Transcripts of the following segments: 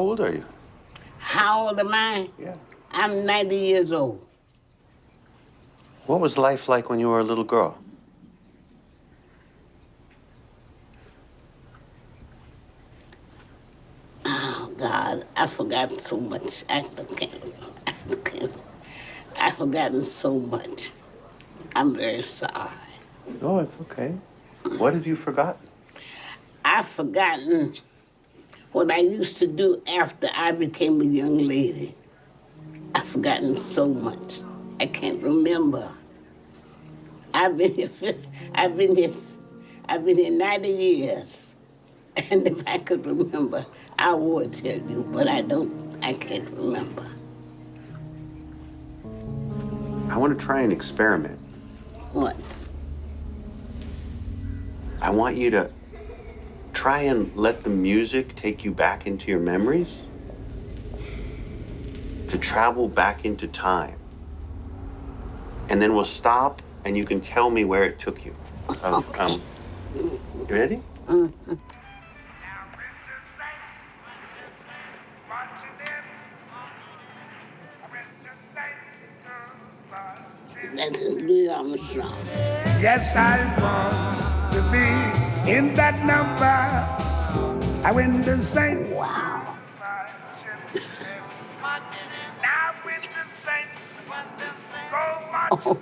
old are you? How old am I? Yeah. I'm 90 years old. What was life like when you were a little girl? Oh, God, I've forgotten so much. I've forgotten so much. I'm very sorry. No, it's okay. What have you forgotten? I've forgotten what I used to do after I became a young lady. I've forgotten so much. I can't remember. I've been here, I've been here 90 years. And if I could remember, I would tell you, but I can't remember. I want to try an experiment. What? I want you to try and let the music take you back into your memories. To travel back into time. And then we'll stop and you can tell me where it took you. Okay. You ready? Mm-hmm. That's Louis Armstrong. Yes, I want to be in that number. I went to St. Wow. Oh,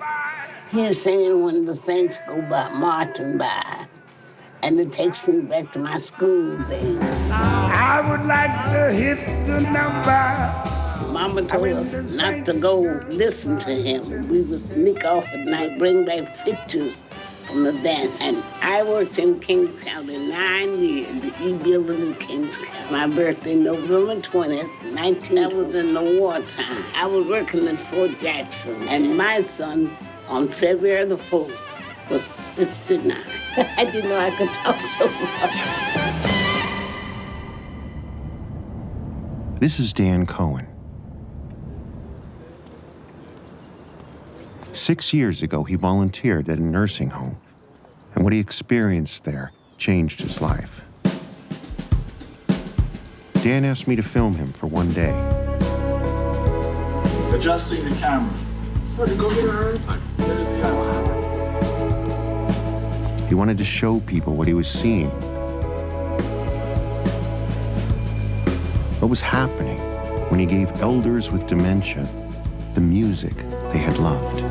he's singing when the saints go by, marching by. And it takes me back to my school days. I would like to hit the number. Mama told us not to go listen to him. We would sneak off at night, bring back pictures from the dance. And I worked in Kings County 9 years, the E building in Kings County. My birthday, November 20th, 19. I was in the wartime. I was working at Fort Jackson. And my son, on February the 4th, was 69. I didn't know I could talk so much. This is Dan Cohen. 6 years ago, he volunteered at a nursing home, and what he experienced there changed his life. Dan asked me to film him for one day. Adjusting the camera. He wanted to show people what he was seeing. What was happening when he gave elders with dementia the music they had loved.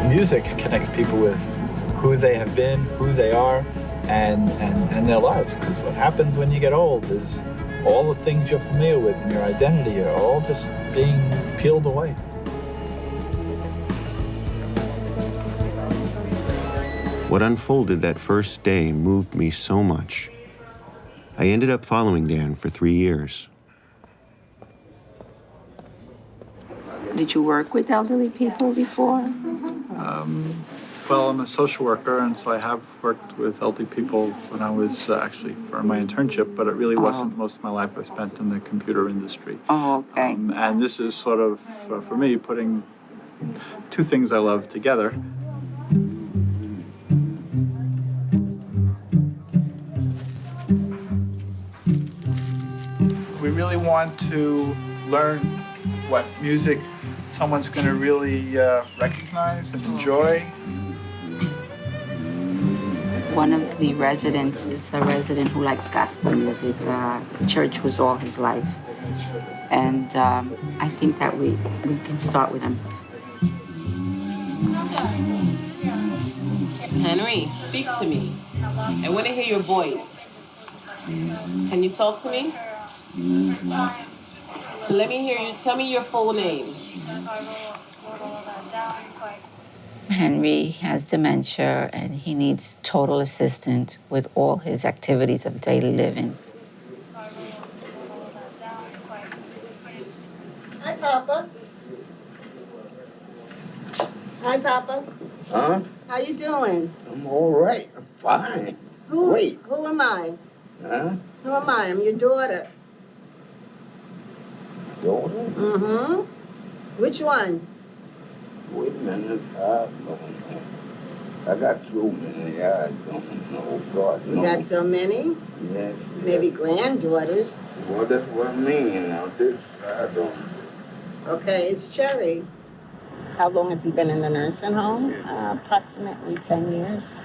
Music connects people with who they have been, who they are, and their lives. Because what happens when you get old is all the things you're familiar with and your identity are all just being peeled away. What unfolded that first day moved me so much. I ended up following Dan for 3 years. Did you work with elderly people before? Well, I'm a social worker, and so I have worked with elderly people when I was actually for my internship, but it really wasn't. Most of my life I spent in the computer industry. Oh, okay. And this is sort of, for me, putting two things I love together. We really want to learn what music someone's going to really recognize and enjoy. One of the residents is a resident who likes gospel music. Church was all his life. And I think that we can start with him. Henry, speak to me. I want to hear your voice. Can you talk to me? So let me hear you. Tell me your full name. Henry has dementia and he needs total assistance with all his activities of daily living. Hi, Papa. Hi, Papa. Huh? How you doing? I'm all right. I'm fine. Wait. Who am I? Huh? Who am I? I'm your daughter. Daughter? Mm-hmm. Which one? Wait a minute. I don't know. I got so many. I don't know. God You knows. got so many? Yes. Maybe granddaughters. Well, that's what I mean. Now, this, I don't. Okay, it's Cherry. How long has he been in the nursing home? Approximately 10 years.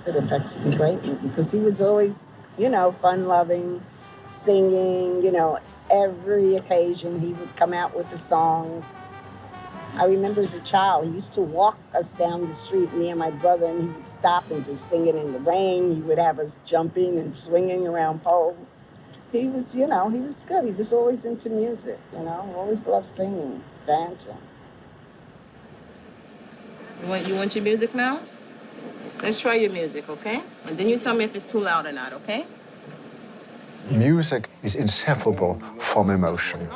It affects him greatly because he was always, fun-loving, singing, every occasion he would come out with a song. I remember as a child, he used to walk us down the street, me and my brother, and he would stop and do Singing in the Rain. He would have us jumping and swinging around poles. He was, he was good. He was always into music, always loved singing, dancing. You want your music now? Let's try your music, okay? And then you tell me if it's too loud or not, okay? Music is inseparable from emotion.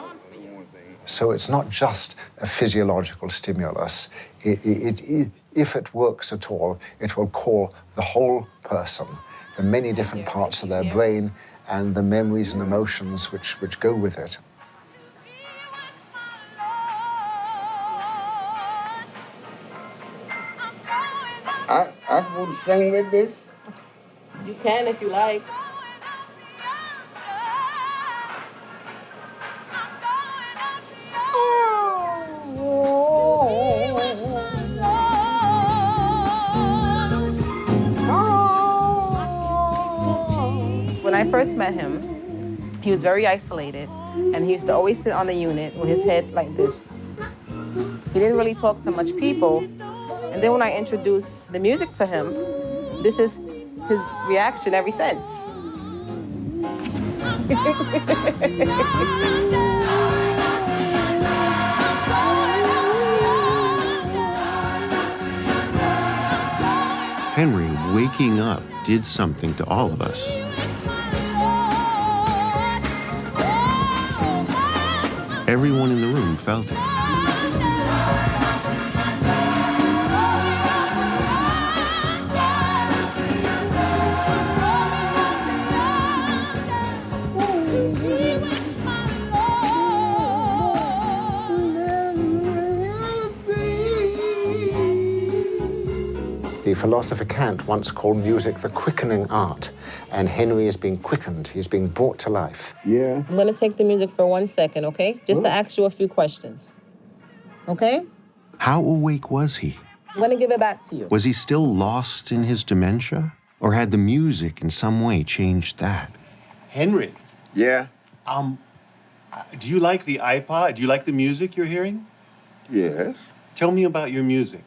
So it's not just a physiological stimulus. If it works at all, it will call the whole person, the many different parts of their brain and the memories and emotions which go with it. I'm supposed to sing with this? You can if you like. When I first met him, he was very isolated, and he used to always sit on the unit with his head like this. He didn't really talk to much people, and then when I introduced the music to him, this is his reaction ever since. Henry waking up did something to all of us. Everyone in the room felt it. The philosopher Kant once called music the quickening art, and Henry is being quickened, he's being brought to life. Yeah. I'm gonna take the music for 1 second, okay? Just to ask you a few questions. Okay? How awake was he? I'm gonna give it back to you. Was he still lost in his dementia? Or had the music in some way changed that? Henry, Yeah. do you like the iPod? Do you like the music you're hearing? Yes. Tell me about your music.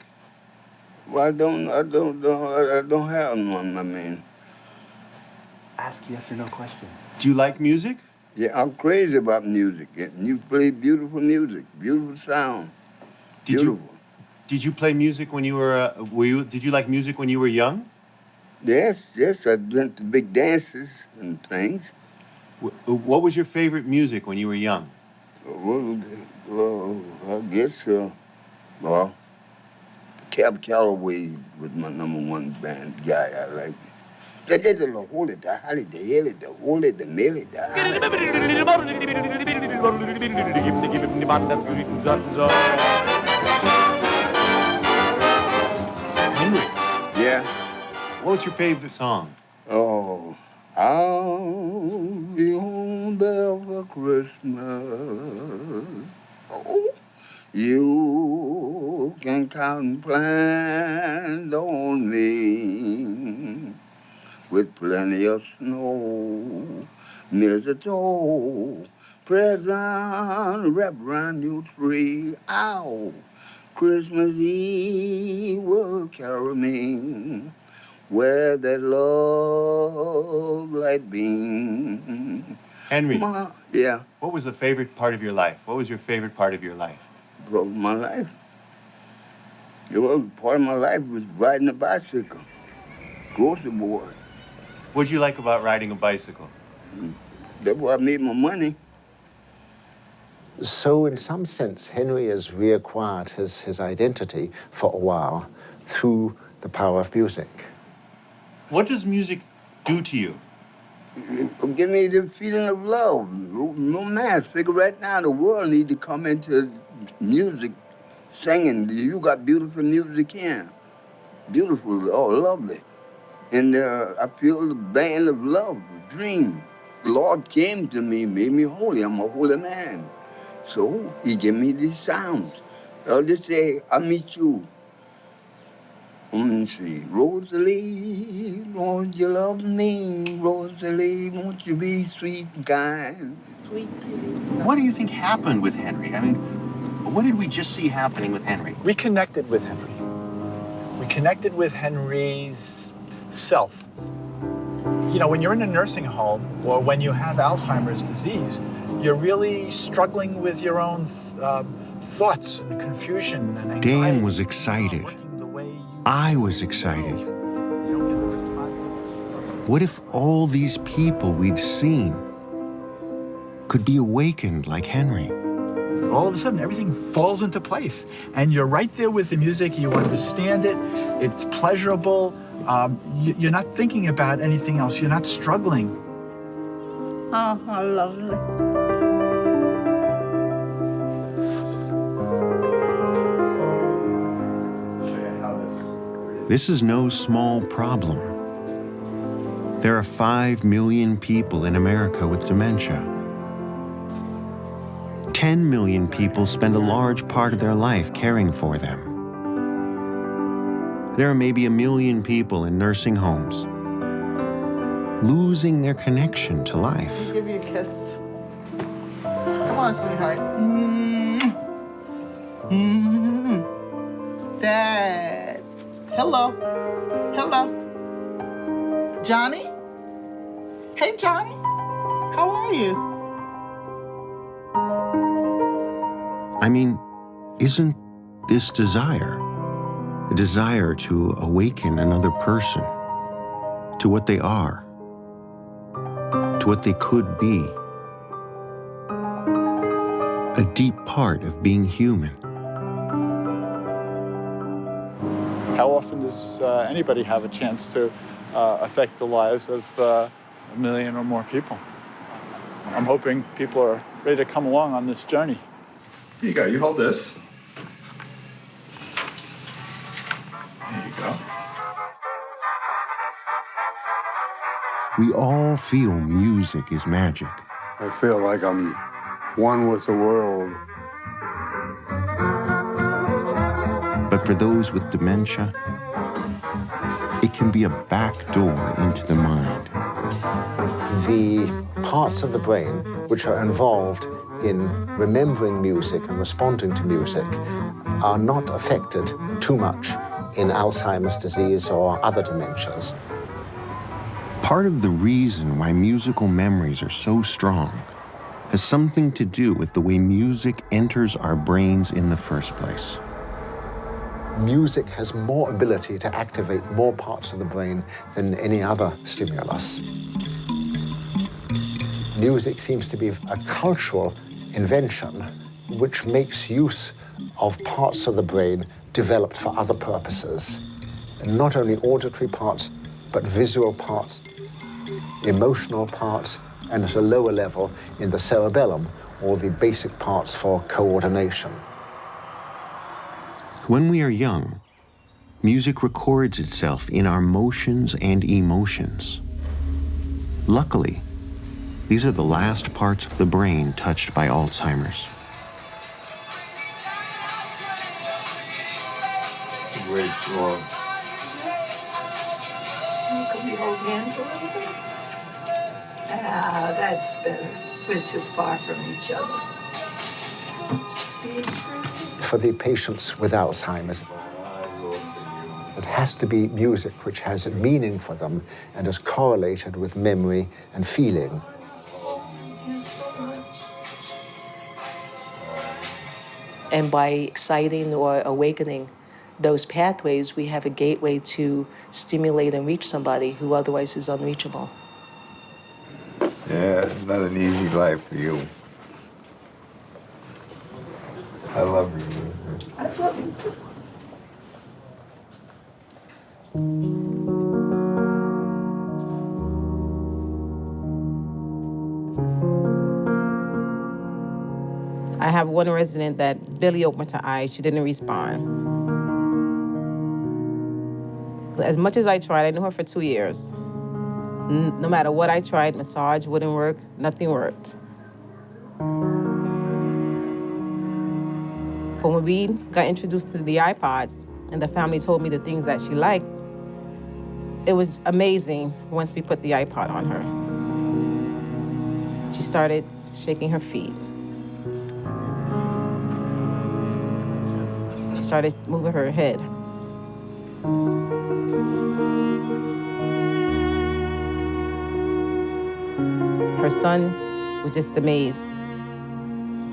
Well, I don't have one, I mean. Ask yes or no questions. Do you like music? Yeah, I'm crazy about music. You play beautiful music, beautiful sound. Beautiful. Did you play music when you were, did you like music when you were young? Yes, I went to big dances and things. What was your favorite music when you were young? Well, I guess, Cab Calloway was my #1 band guy I liked. They did the holy, the holly, the hilly, the holy, the milly, the holly. Henry, Yeah. what was your favorite song? Oh, I'll be home there for Christmas. Oh, you can count and plan on me with plenty of snow, mistletoe, present wrapped around your tree. Ow, Christmas Eve will carry me where that love light beams. Henry, Yeah, what was the favorite part of your life? What was your favorite part of your life? bro, my life. It was part of my life was riding a bicycle, grocery boy. What'd you like about riding a bicycle? That's where I made my money. So in some sense, Henry has reacquired his identity for a while through the power of music. What does music do to you? It give me the feeling of love, romance. Figure right now the world need to come into music, singing. You got beautiful music here. Beautiful, oh, lovely. And I feel the band of love, dream. The Lord came to me, made me holy. I'm a holy man. So he gave me these sounds. I'll just say, I meet you. Let me see. Rosalie, won't you love me? Rosalie, won't you be sweet and kind? Sweet kitty. What do you think happened with Henry? I mean, what did we just see happening with Henry? We connected with Henry. We connected with Henry's self. You know, when you're in a nursing home or when you have Alzheimer's disease, you're really struggling with your own thoughts and confusion and anxiety. Dan was excited. I was excited. What if all these people we'd seen could be awakened like Henry? All of a sudden, everything falls into place. And you're right there with the music. You understand it. It's pleasurable. You're not thinking about anything else. You're not struggling. Oh, how lovely. This is no small problem. There are 5 million people in America with dementia. 10 million people spend a large part of their life caring for them. There are maybe 1 million people in nursing homes, losing their connection to life. Give you a kiss. Come on, sweetheart. Mm. Mm. Dad. Hello. Hello. Johnny? Hey, Johnny. How are you? I mean, isn't this desire a desire to awaken another person to what they are, to what they could be, a deep part of being human? How often does anybody have a chance to affect the lives of 1 million or more people? I'm hoping people are ready to come along on this journey. Here you go. You hold this. There you go. We all feel music is magic. I feel like I'm one with the world. But for those with dementia, it can be a back door into the mind. The parts of the brain which are involved in remembering music and responding to music are not affected too much in Alzheimer's disease or other dementias. Part of the reason why musical memories are so strong has something to do with the way music enters our brains in the first place. Music has more ability to activate more parts of the brain than any other stimulus. Music seems to be a cultural invention which makes use of parts of the brain developed for other purposes. And not only auditory parts, but visual parts, emotional parts, and at a lower level in the cerebellum, or the basic parts for coordination. When we are young, music records itself in our motions and emotions. Luckily, these are the last parts of the brain touched by Alzheimer's. Great job. Can we hold hands a little bit? Ah, that's better. We're too far from each other. For the patients with Alzheimer's, It has to be music which has a meaning for them and is correlated with memory and feeling. And by exciting or awakening those pathways, we have a gateway to stimulate and reach somebody who otherwise is unreachable. Yeah, it's not an easy life for you. I love you. I love you too. I have one resident that barely opened her eyes. She didn't respond. As much as I tried, I knew her for 2 years. No matter what I tried, massage wouldn't work, nothing worked. But when we got introduced to the iPods and the family told me the things that she liked, it was amazing once we put the iPod on her. She started shaking her feet. She started moving her head. Her son was just amazed.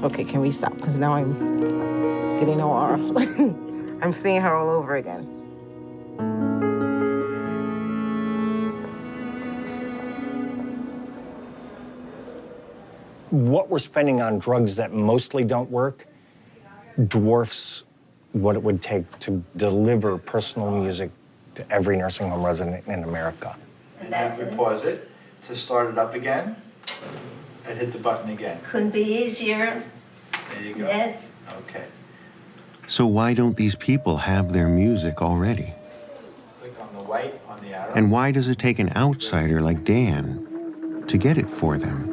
Okay, can we stop? Because now I'm getting all I'm seeing her all over again. What we're spending on drugs that mostly don't work dwarfs what it would take to deliver personal music to every nursing home resident in America. And then we pause it to start it up again and hit the button again. Couldn't be easier. There you go. Yes. Okay. So why don't these people have their music already? Click on the white on the arrow. And why does it take an outsider like Dan to get it for them?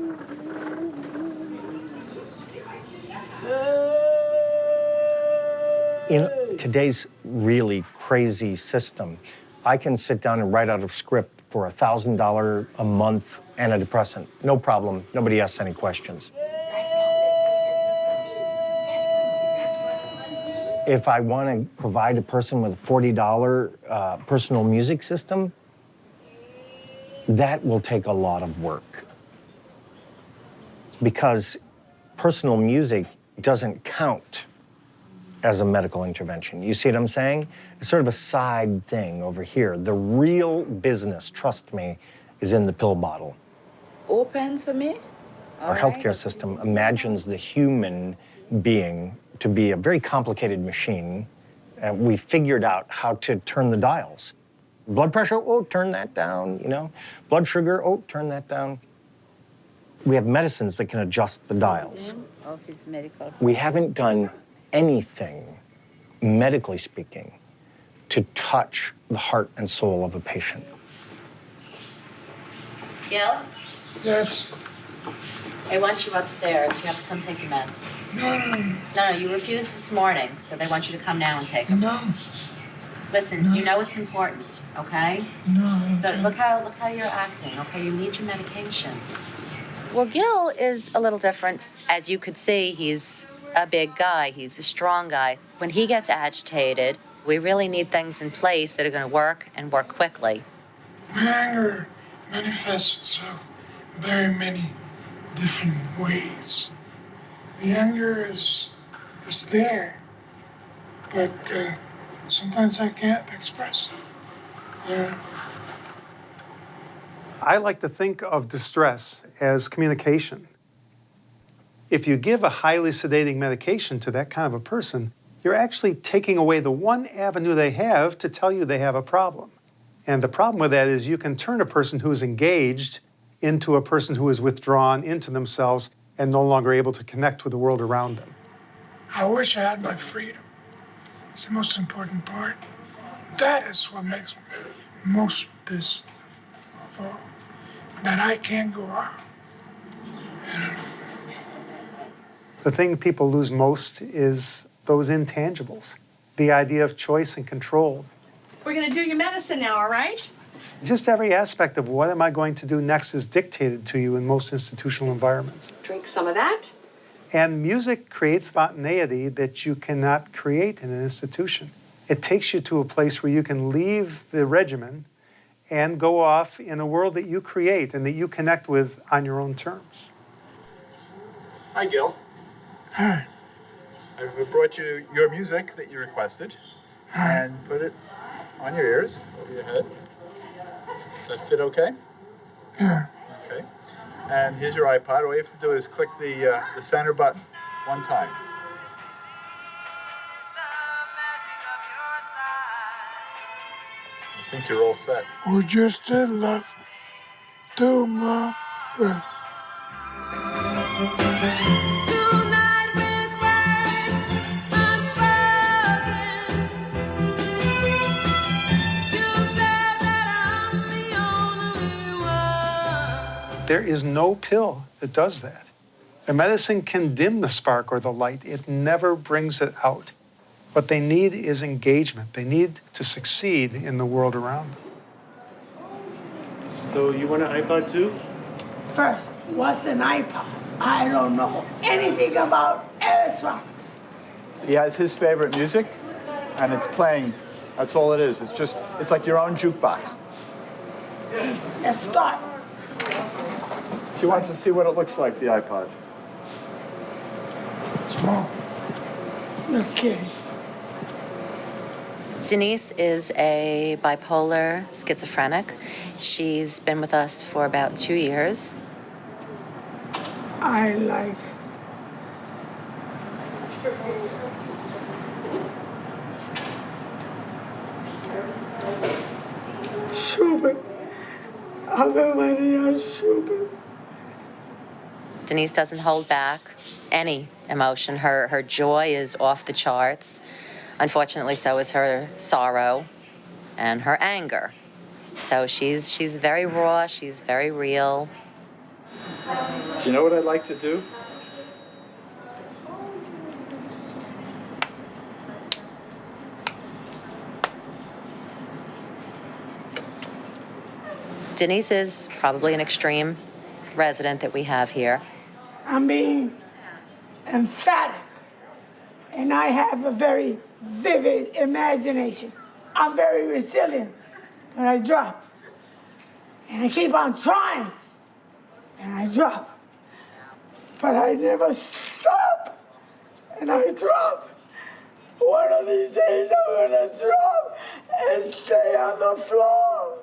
In today's really crazy system, I can sit down and write out a script for $1,000 a month antidepressant. No problem. Nobody asks any questions. If I want to provide a person with a $40 personal music system, that will take a lot of work. Because personal music doesn't count as a medical intervention. You see what I'm saying? It's sort of a side thing over here. The real business, trust me, is in the pill bottle. Open for me? Our healthcare system imagines the human being to be a very complicated machine, and we figured out how to turn the dials. Blood pressure, oh, turn that down, you know? Blood sugar, oh, turn that down. We have medicines that can adjust the dials. Office medical. We haven't done anything, medically speaking, to touch the heart and soul of a patient. Gil, Yes. they want you upstairs. You have to come take your meds. No, No, you refused this morning, so they want you to come now and take them. no, Listen, you know it's important, okay? no. Look how you're acting, okay? You need your medication. Well, Gil is a little different. As you could see, he's a big guy. He's a strong guy. When he gets agitated, we really need things in place that are going to work and work quickly. My anger manifests itself in very many different ways. The anger is there, but sometimes I can't express it. Yeah. I like to think of distress as communication. If you give a highly sedating medication to that kind of a person, you're actually taking away the one avenue they have to tell you they have a problem. And the problem with that is you can turn a person who is engaged into a person who is withdrawn into themselves and no longer able to connect with the world around them. I wish I had my freedom. It's the most important part. That is what makes me most pissed of all. That I can't go out. The thing people lose most is those intangibles, the idea of choice and control. We're gonna do your medicine now, all right? Just every aspect of what am I going to do next is dictated to you in most institutional environments. Drink some of that. And music creates spontaneity that you cannot create in an institution. It takes you to a place where you can leave the regimen and go off in a world that you create and that you connect with on your own terms. Hi, Gil. Hi. I've brought you your music that you requested and put it on your ears, over your head. Does that fit okay? Yeah. Okay. And here's your iPod. All you have to do is click the center button one time. I think you're all set. We're just in love tomorrow. There is no pill that does that. The medicine can dim the spark or the light. It never brings it out. What they need is engagement. They need to succeed in the world around them. So you want an iPod too? First, what's an iPod? I don't know anything about electronics. He has his favorite music, and it's playing. That's all it is. It's like your own jukebox. Let's start. She wants to see what it looks like, the iPod. Small. You're kidding. Denise is a bipolar schizophrenic. She's been with us for about 2 years. I like Schubert. Ave Maria Schubert. Denise doesn't hold back any emotion. Her joy is off the charts. Unfortunately, so is her sorrow and her anger. So she's very raw, she's very real. You know what I'd like to do? Denise is probably an extreme resident that we have here. I'm being emphatic, and I have a very vivid imagination. I'm very resilient, but I drop. And I keep on trying, and I drop. But I never stop, and I drop. One of these days I'm gonna drop and stay on the floor.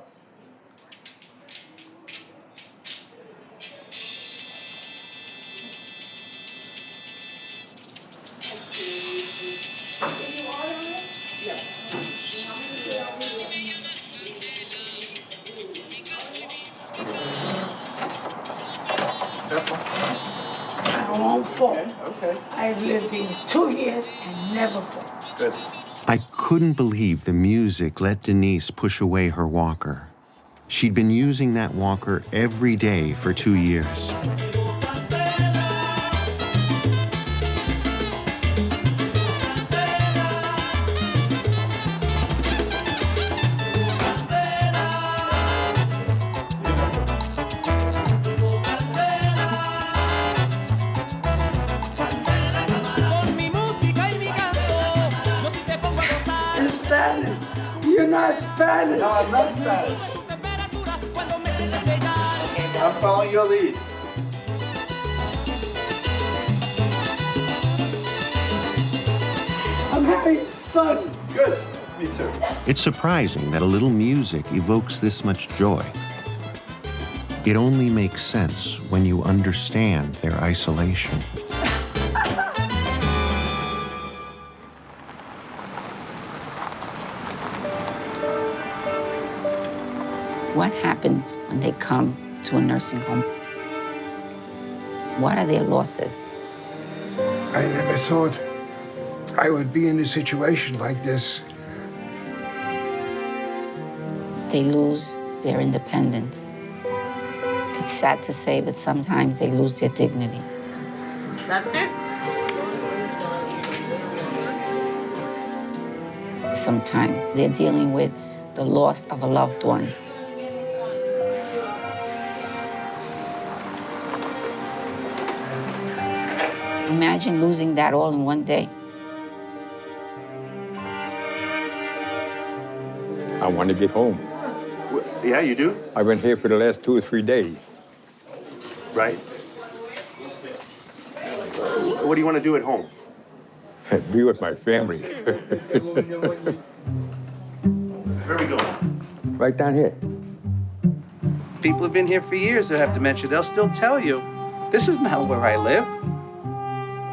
I won't fall. Okay. I've lived here 2 years and never fall. Good. I couldn't believe the music let Denise push away her walker. She'd been using that walker every day for 2 years. In Spanish. You're not Spanish. No, I'm not Spanish. I'm following your lead. I'm having fun. Good. Me too. It's surprising that a little music evokes this much joy. It only makes sense when you understand their isolation. What happens when they come to a nursing home? What are their losses? I never thought I would be in a situation like this. They lose their independence. It's sad to say, but sometimes they lose their dignity. That's it. Sometimes they're dealing with the loss of a loved one. Imagine losing that all in one day. I want to get home. Yeah, you do? I've been here for the last 2 or 3 days. Right. What do you want to do at home? Be with my family. Where are we going? Right down here. People have been here for years that have dementia. They'll still tell you, this is not where I live.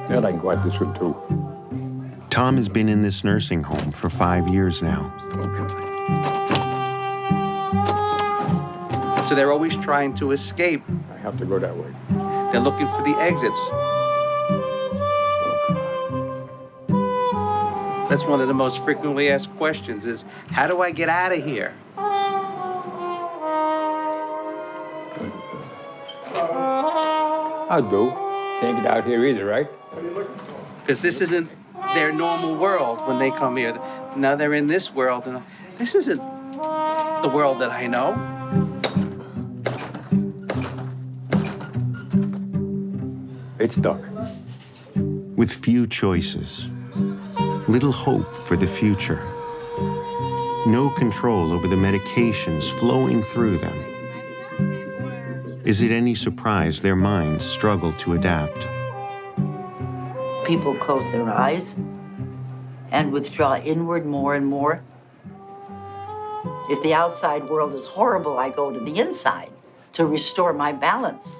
Yeah, I can go out this one too. Tom has been in this nursing home for 5 years now. So they're always trying to escape. I have to go that way. They're looking for the exits. That's one of the most frequently asked questions is, how do I get out of here? I do. Can't get out here either, right? Because this isn't their normal world when they come here. Now they're in this world, and this isn't the world that I know. It's dark. With few choices, little hope for the future, no control over the medications flowing through them. Is it any surprise their minds struggle to adapt? People close their eyes and withdraw inward more and more. If the outside world is horrible, I go to the inside to restore my balance.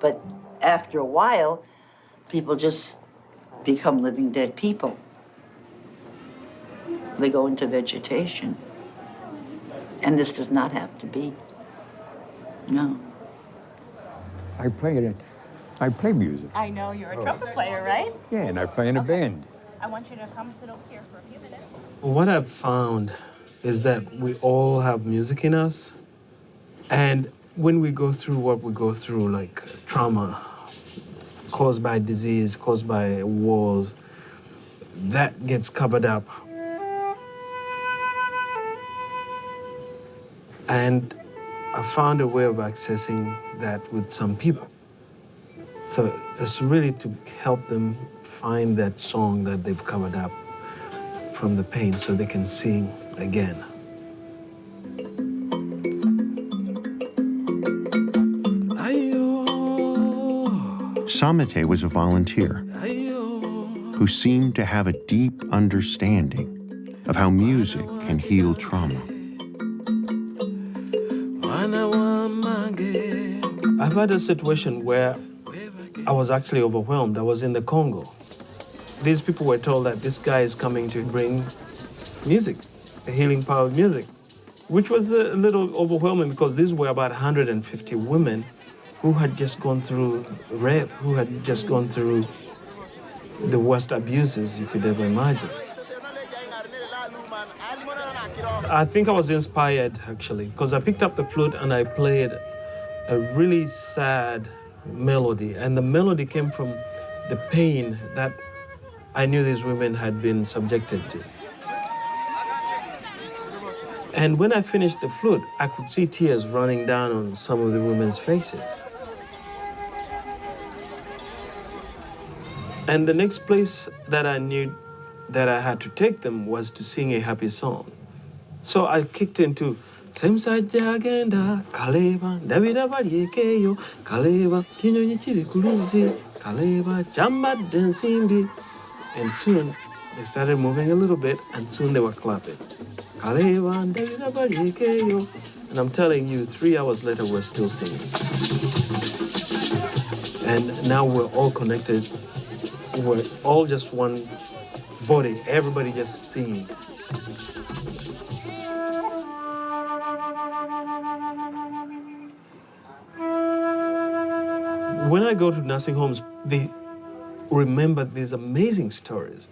But after a while, people just become living dead people. They go into vegetation. And this does not have to be. No. I play music. I know you're a trumpet player, right? Yeah, and I play in a band. I want you to come sit over here for a few minutes. What I've found is that we all have music in us. And when we go through what we go through, like trauma caused by disease, caused by wars, that gets covered up. And I found a way of accessing that with some people. So it's really to help them find that song that they've covered up from the pain so they can sing again. Samete was a volunteer who seemed to have a deep understanding of how music can heal trauma. I've had a situation where I was actually overwhelmed. I was in the Congo. These people were told that this guy is coming to bring music, a healing power of music, which was a little overwhelming because these were about 150 women who had just gone through rape, who had just gone through the worst abuses you could ever imagine. I think I was inspired, actually, because I picked up the flute and I played a really sad melody. And the melody came from the pain that I knew these women had been subjected to. And when I finished the flute, I could see tears running down on some of the women's faces. And the next place that I knew that I had to take them was to sing a happy song. So I kicked into Semsajja agenda kaleba Davida balyekeyo kaleba kinyonyi kiri ku luzzi kaleba kyambadde ensimbi. And soon they started moving a little bit and soon they were clapping. Kaleba Davida balyekeyo. And I'm telling you, 3 hours later we're still singing. And now we're all connected. We're all just one body, everybody just singing. When I go to nursing homes, they remember these amazing stories,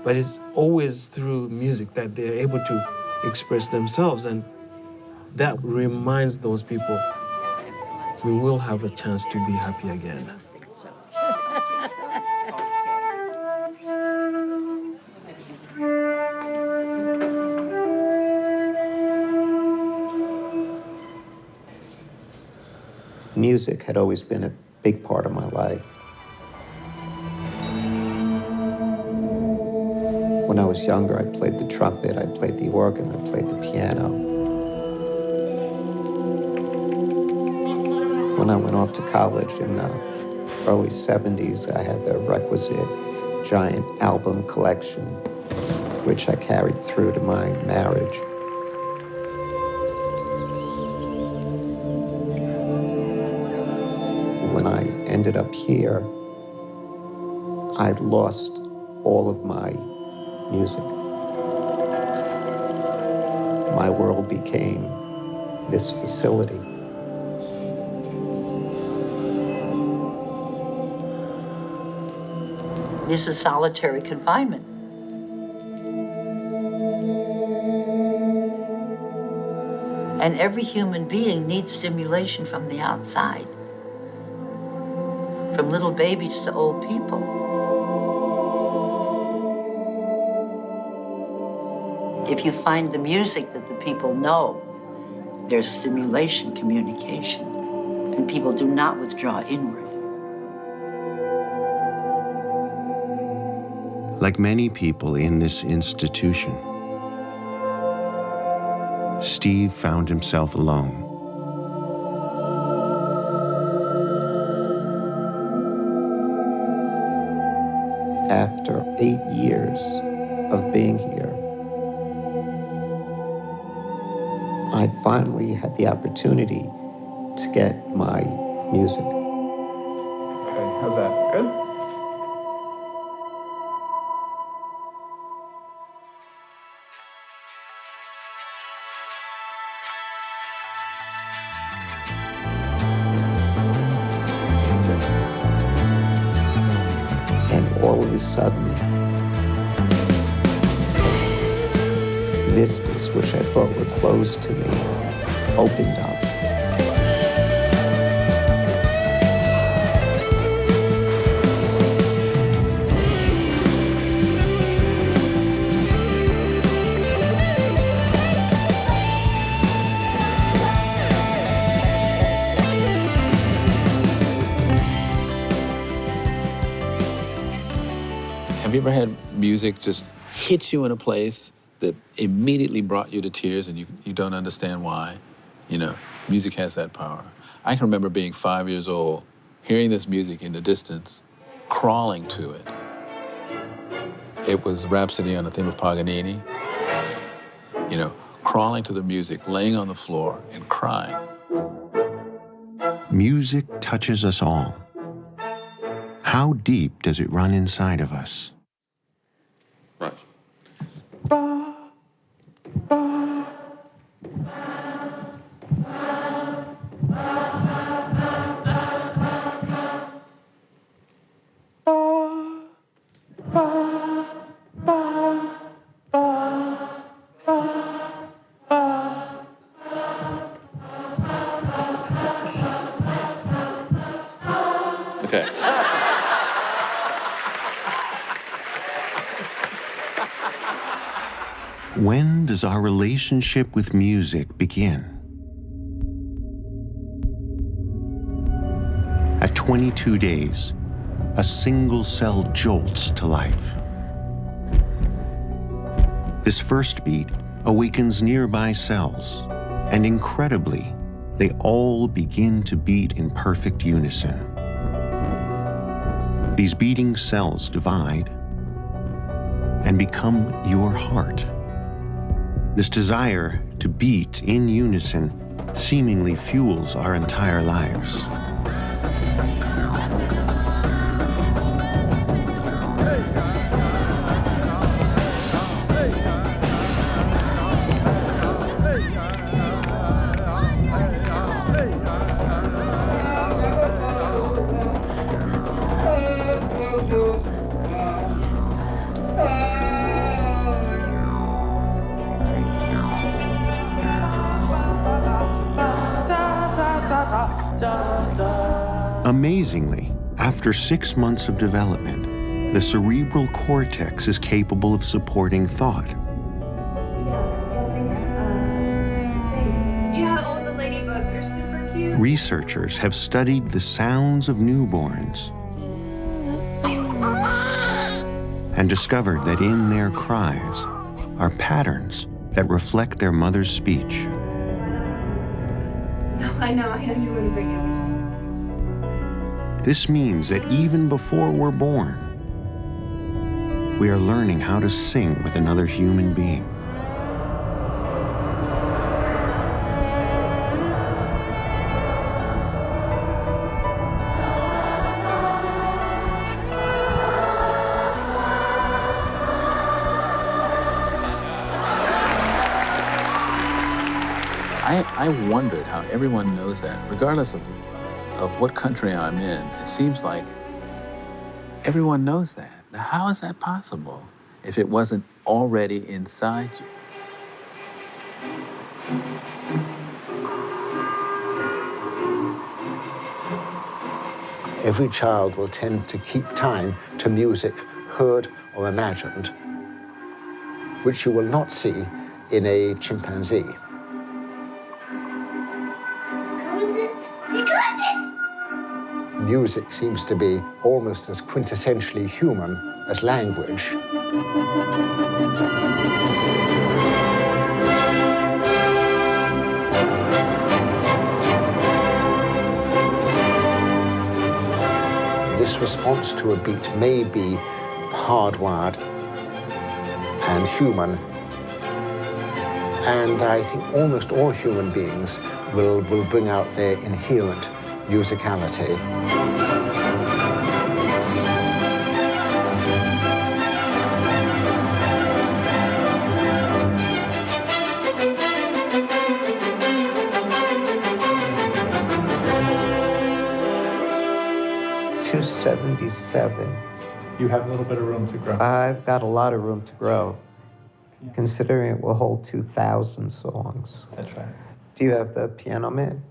but it's always through music that they're able to express themselves, and that reminds those people we will have a chance to be happy again. Music had always been a big part of my life. When I was younger, I played the trumpet, I played the organ, I played the piano. When I went off to college in the early 70s, I had the requisite giant album collection, which I carried through to my marriage. When I ended up here, I lost all of my music. My world became this facility. This is solitary confinement. And every human being needs stimulation from the outside, from little babies to old people. If you find the music that the people know, there's stimulation, communication, and people do not withdraw inward. Like many people in this institution, Steve found himself alone. After 8 years of being here, I finally had the opportunity to get my music. Okay, how's that? Good? And all of a sudden, vistas which I thought were closed to me opened up. Have you ever had music just hit you in a place that immediately brought you to tears and you don't understand why? You know, music has that power. I can remember being 5 years old, hearing this music in the distance, crawling to it. It was Rhapsody on the theme of Paganini. You know, crawling to the music, laying on the floor and crying. Music touches us all. How deep does it run inside of us? Right. Okay. When does our relationship with music begin? At 22 days, a single cell jolts to life. This first beat awakens nearby cells, and incredibly, they all begin to beat in perfect unison. These beating cells divide and become your heart. This desire to beat in unison seemingly fuels our entire lives. Amazingly, after 6 months of development, the cerebral cortex is capable of supporting thought. Yeah, all the ladybugs are super cute. Researchers have studied the sounds of newborns and discovered that in their cries are patterns that reflect their mother's speech. No, I know you want to bring it. This means that even before we're born, we are learning how to sing with another human being. I wondered how everyone knows that, regardless of what country I'm in. It seems like everyone knows that. Now, how is that possible if it wasn't already inside you? Every child will tend to keep time to music heard or imagined, which you will not see in a chimpanzee. Music seems to be almost as quintessentially human as language. This response to a beat may be hardwired and human, and I think almost all human beings will bring out their inherent musicality. $277. You have a little bit of room to grow. I've got a lot of room to grow, considering it will hold 2,000 songs. That's right. Do you have the piano man?